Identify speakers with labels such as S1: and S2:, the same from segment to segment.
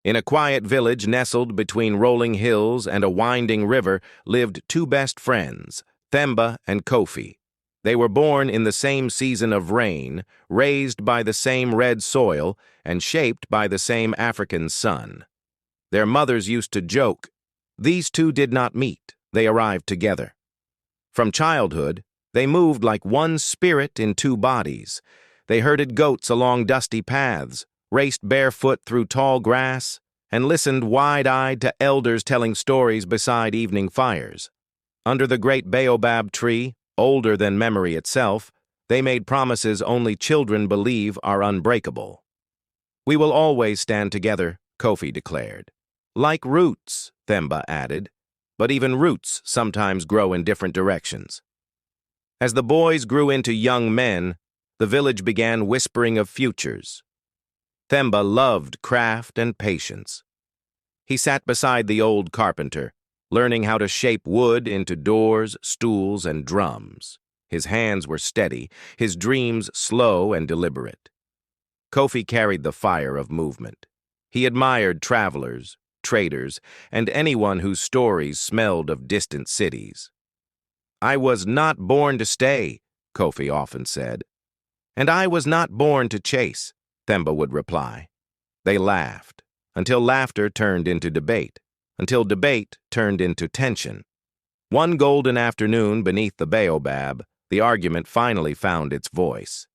S1: In a quiet village nestled between rolling hills and a winding river lived two best friends, Themba and Kofi. They were born in the same season of rain, raised by the same red soil, and shaped by the same African sun. Their mothers used to joke, "These two did not meet, they arrived together." From childhood, they moved like one spirit in two bodies. They herded goats along dusty paths, raced barefoot through tall grass, and listened wide-eyed to elders telling stories beside evening fires. Under the great Baobab tree, older than memory itself, they made promises only children believe are unbreakable. "We will always stand together," Kofi declared. "Like roots," Themba added, "but even roots sometimes grow in different directions." As the boys grew into young men, the village began whispering of futures. Themba loved craft and patience. He sat beside the old carpenter, learning how to shape wood into doors, stools, and drums. His hands were steady, his dreams slow and deliberate. Kofi carried the fire of movement. He admired travelers, traders, and anyone whose stories smelled of distant cities. "I was not born to stay," Kofi often said. "And I was not born to chase," Themba would reply. They laughed, until laughter turned into debate, until debate turned into tension. One golden afternoon beneath the Baobab, the argument finally found its voice.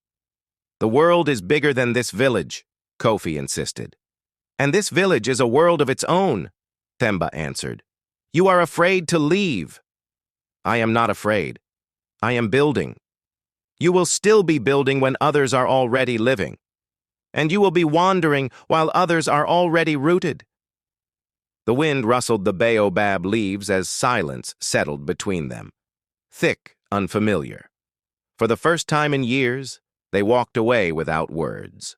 S1: "The world is bigger than this village," Kofi insisted. "And this village is a world of its own," Themba answered. "You are afraid to leave." "I am not afraid. I am building. You will still be building when others are already living. And you will be wandering while others are already rooted." The wind rustled the baobab leaves as silence settled between them. Thick, unfamiliar. For the first time in years, they walked away without words.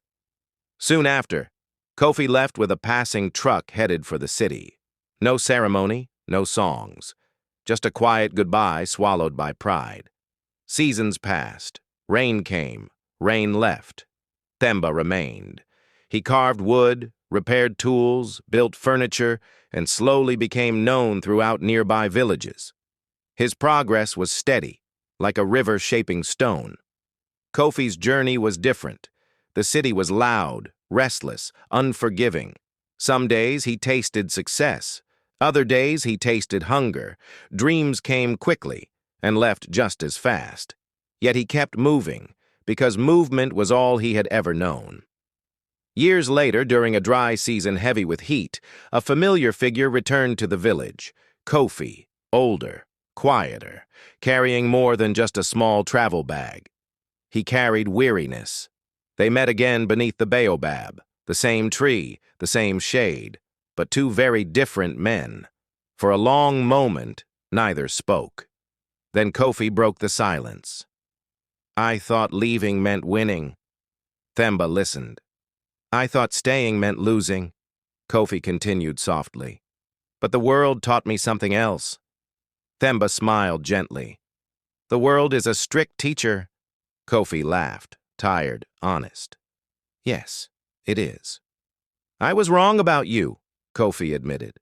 S1: Soon after, Kofi left with a passing truck headed for the city. No ceremony, no songs. Just a quiet goodbye swallowed by pride. Seasons passed. Rain came. Rain left. Themba remained. He carved wood, repaired tools, built furniture, and slowly became known throughout nearby villages. His progress was steady, like a river shaping stone. Kofi's journey was different. The city was loud, restless, unforgiving. Some days he tasted success. Other days he tasted hunger. Dreams came quickly and left just as fast. Yet he kept moving, because movement was all he had ever known. Years later, during a dry season heavy with heat, a familiar figure returned to the village. Kofi, older, quieter, carrying more than just a small travel bag. He carried weariness. They met again beneath the baobab, the same tree, the same shade, but two very different men. For a long moment, neither spoke. Then Kofi broke the silence. "I thought leaving meant winning." Themba listened. "I thought staying meant losing," Kofi continued softly. "But the world taught me something else." Themba smiled gently. "The world is a strict teacher." Kofi laughed, tired, honest. "Yes, it is." "I was wrong about you," Kofi admitted.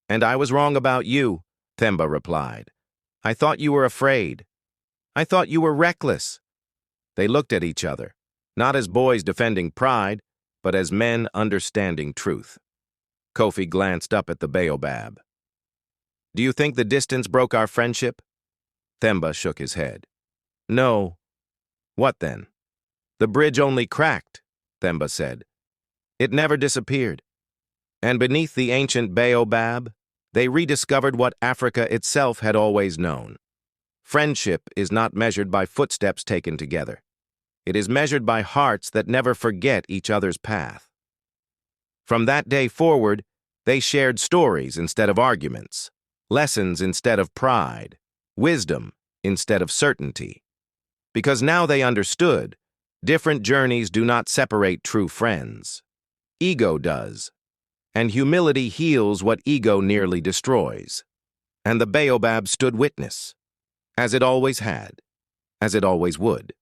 S1: "And I was wrong about you," Themba replied. "I thought you were afraid. I thought you were reckless." They looked at each other, not as boys defending pride, but as men understanding truth. Kofi glanced up at the baobab. "Do you think the distance broke our friendship?" Themba shook his head. "No." "What then?" "The bridge only cracked," Themba said. "It never disappeared." And beneath the ancient baobab, they rediscovered what Africa itself had always known. Friendship is not measured by footsteps taken together. It is measured by hearts that never forget each other's path. From that day forward, they shared stories instead of arguments, lessons instead of pride, wisdom instead of certainty. Because now they understood, different journeys do not separate true friends. Ego does. And humility heals what ego nearly destroys. And the baobab stood witness, as it always had, as it always would.